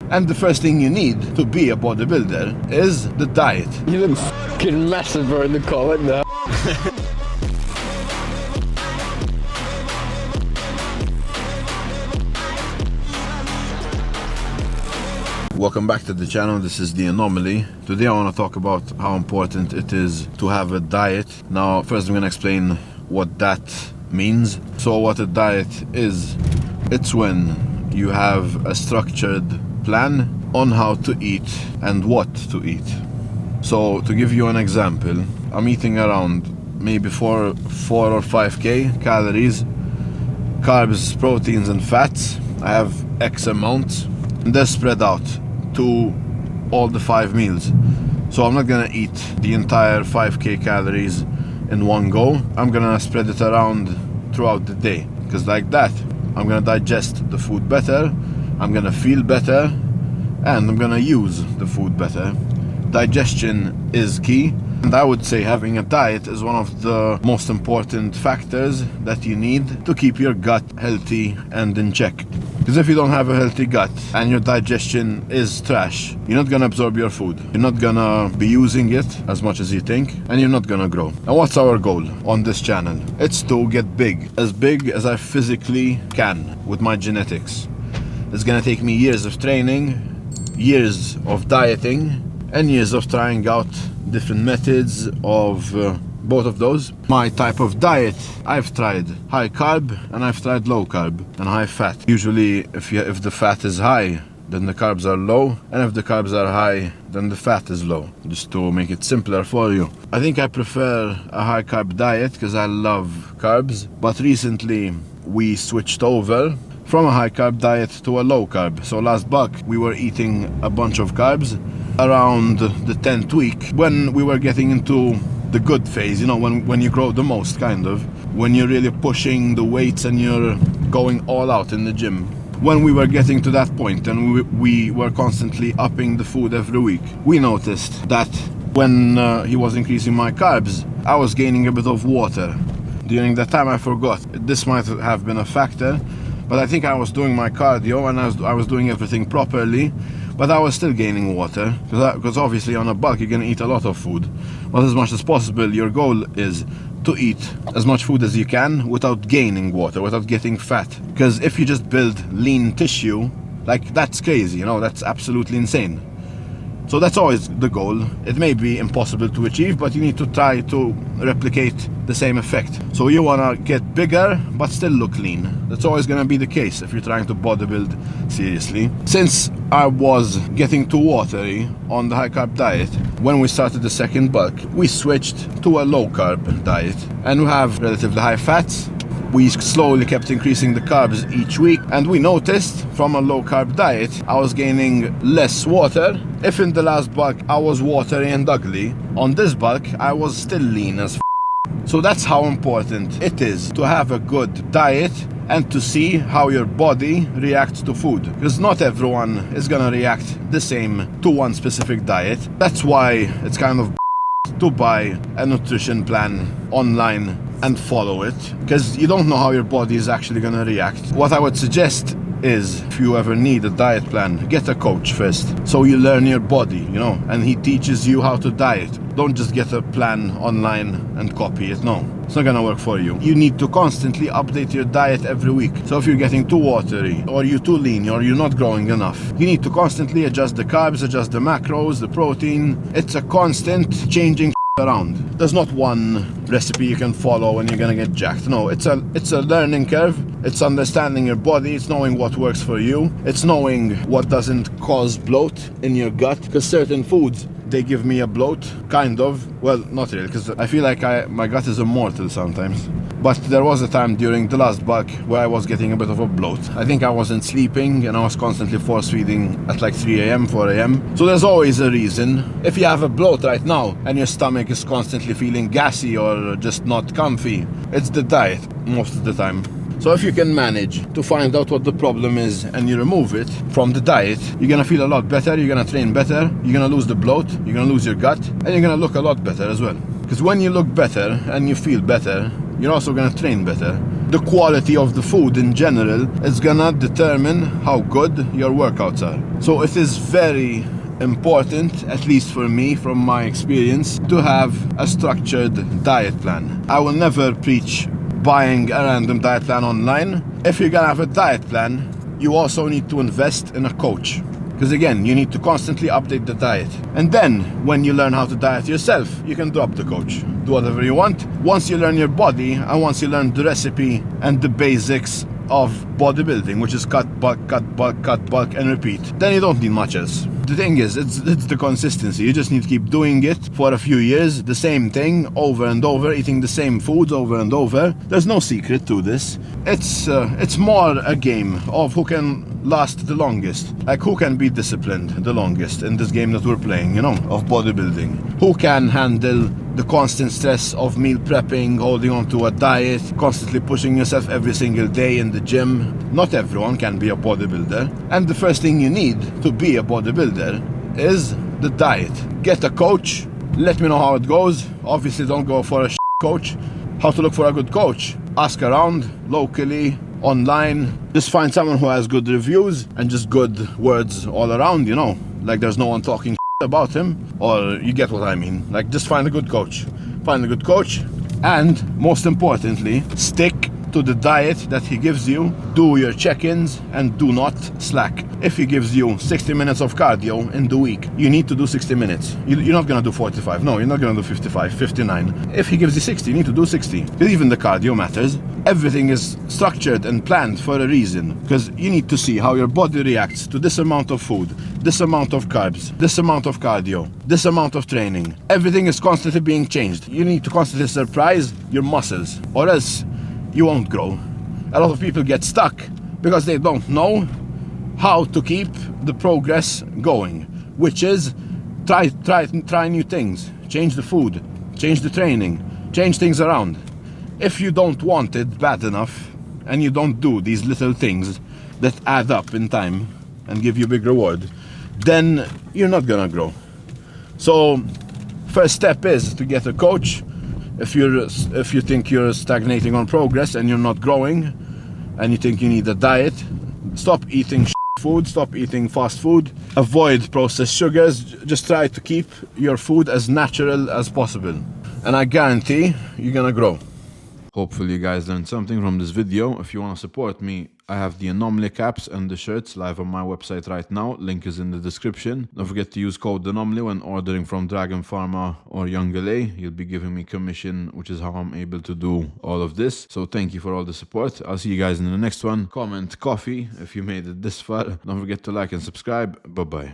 And the first thing you need to be a bodybuilder is the diet. You look fucking massive bro in the comment now. Welcome back to the channel. This is the Anomaly. Today I want to talk about how important it is to have a diet. Now first I'm going to explain what that means. So what a diet is, it's when you have a structured plan on how to eat and what to eat. So to give you an example, I'm eating around maybe 4 or 5k calories, carbs, proteins and fats. I have X amount and they're spread out to all the 5 meals. So I'm not gonna eat the entire 5k calories in one go. I'm gonna spread it around throughout the day, because like that I'm gonna digest the food better, I'm gonna feel better, and I'm gonna use the food better. Digestion is key, and I would say having a diet is one of the most important factors that you need to keep your gut healthy and in check. Because if you don't have a healthy gut and your digestion is trash, you're not gonna absorb your food, you're not gonna be using it as much as you think, and you're not gonna grow. And what's our goal on this channel? It's to get big as I physically can with my genetics. It's gonna take me years of training, years of dieting, and years of trying out different methods of both of those. My type of diet, I've tried high carb and I've tried low carb and high fat. Usually if the fat is high, then the carbs are low, and if the carbs are high, then the fat is low, just to make it simpler for you. I think I prefer a high carb diet because I love carbs, but recently we switched over from a high carb diet to a low carb. So last bulk we were eating a bunch of carbs around the 10th week, when we were getting into the good phase, you know, when you grow the most, kind of, when you're really pushing the weights and you're going all out in the gym. When we were getting to that point and we were constantly upping the food every week, we noticed that when he was increasing my carbs, I was gaining a bit of water. During that time I forgot, this might have been a factor, but I think I was doing my cardio and I was doing everything properly, but I was still gaining water, because obviously on a bulk you're gonna eat a lot of food. But as much as possible, your goal is to eat as much food as you can without gaining water, without getting fat. Because if you just build lean tissue, like, that's crazy, you know, that's absolutely insane. So that's always the goal. It may be impossible to achieve, but you need to try to replicate the same effect. So you wanna get bigger, but still look lean. That's always gonna be the case if you're trying to bodybuild seriously. Since I was getting too watery on the high carb diet, when we started the second bulk, we switched to a low carb diet. And we have relatively high fats. We slowly kept increasing the carbs each week, and we noticed from a low carb diet I was gaining less water. If in the last bulk I was watery and ugly, on this bulk I was still lean as f***. So that's how important it is to have a good diet and to see how your body reacts to food, because not everyone is gonna react the same to one specific diet. That's why it's kind of to buy a nutrition plan online and follow it, because you don't know how your body is actually gonna react. What I would suggest is, if you ever need a diet plan, get a coach first, so you learn your body, you know, and he teaches you how to diet. Don't just get a plan online and copy it. No, it's not gonna work for you. You need to constantly update your diet every week. So if you're getting too watery, or you're too lean, or you're not growing enough, you need to constantly adjust the carbs, adjust the macros, the protein. It's a constant changing around. There's not one recipe you can follow and you're gonna get jacked. No, it's a learning curve. It's understanding your body, it's knowing what works for you, it's knowing what doesn't cause bloat in your gut, because certain foods, they give me a bloat, kind of. Well, not really, because I feel like my gut is immortal sometimes. But there was a time during the last bulk where I was getting a bit of a bloat. I think I wasn't sleeping and I was constantly force feeding at like 3 a.m, 4 a.m. So there's always a reason. If you have a bloat right now and your stomach is constantly feeling gassy or just not comfy, it's the diet most of the time. So if you can manage to find out what the problem is and you remove it from the diet, you're gonna feel a lot better, you're gonna train better, you're gonna lose the bloat, you're gonna lose your gut, and you're gonna look a lot better as well. Because when you look better and you feel better, you're also gonna train better. the quality of the food in general is gonna determine how good your workouts are. So it is very important, at least for me, from my experience, to have a structured diet plan. I will never preach buying a random diet plan online. If you're gonna have a diet plan, you also need to invest in a coach. Because again, you need to constantly update the diet. And then, when you learn how to diet yourself, you can drop the coach. Do whatever you want. Once you learn your body, and once you learn the recipe and the basics of bodybuilding, which is cut, bulk, and repeat, then you don't need much else. The thing is, it's the consistency. You just need to keep doing it for a few years, the same thing over and over, eating the same foods over and over. There's no secret to this. It's more a game of who can last the longest. Like, who can be disciplined the longest in this game that we're playing, you know, of bodybuilding. Who can handle the constant stress of meal prepping, holding on to a diet, constantly pushing yourself every single day in the gym. Not everyone can be a bodybuilder. And the first thing you need to be a bodybuilder is the diet. Get a coach. Let me know how it goes. Obviously, don't go for a coach. How to look for a good coach? Ask around, locally, online. Just find someone who has good reviews and just good words all around, you know. Like, there's no one talking about him, or you get what I mean. Like, just find a good coach. Find a good coach, and most importantly, stick to the diet that he gives you. Do your check-ins and do not slack. If he gives you 60 minutes of cardio in the week, you need to do 60 minutes. You're not gonna do 45. No, you're not gonna do 55, 59. If he gives you 60, you need to do 60. Because even the cardio matters. Everything is structured and planned for a reason. Because you need to see how your body reacts to this amount of food, this amount of carbs, this amount of cardio, this amount of training. Everything is constantly being changed. You need to constantly surprise your muscles, or else you won't grow. A lot of people get stuck because they don't know how to keep the progress going, which is try new things, change the food, change the training, change things around. If you don't want it bad enough and you don't do these little things that add up in time and give you big reward, then you're not gonna grow. So first step is to get a coach. If you think you're stagnating on progress and you're not growing, and you think you need a diet, stop eating food, stop eating fast food, avoid processed sugars, just try to keep your food as natural as possible. And I guarantee you're gonna grow. Hopefully you guys learned something from this video. If you want to support me, I have the Anomaly caps and the shirts live on my website right now. Link is in the description. Don't forget to use code Anomaly when ordering from Dragon Pharma or Young LA. You'll be giving me commission, which is how I'm able to do all of this. So thank you for all the support. I'll see you guys in the next one. Comment coffee if you made it this far. Don't forget to like and subscribe. Bye-bye.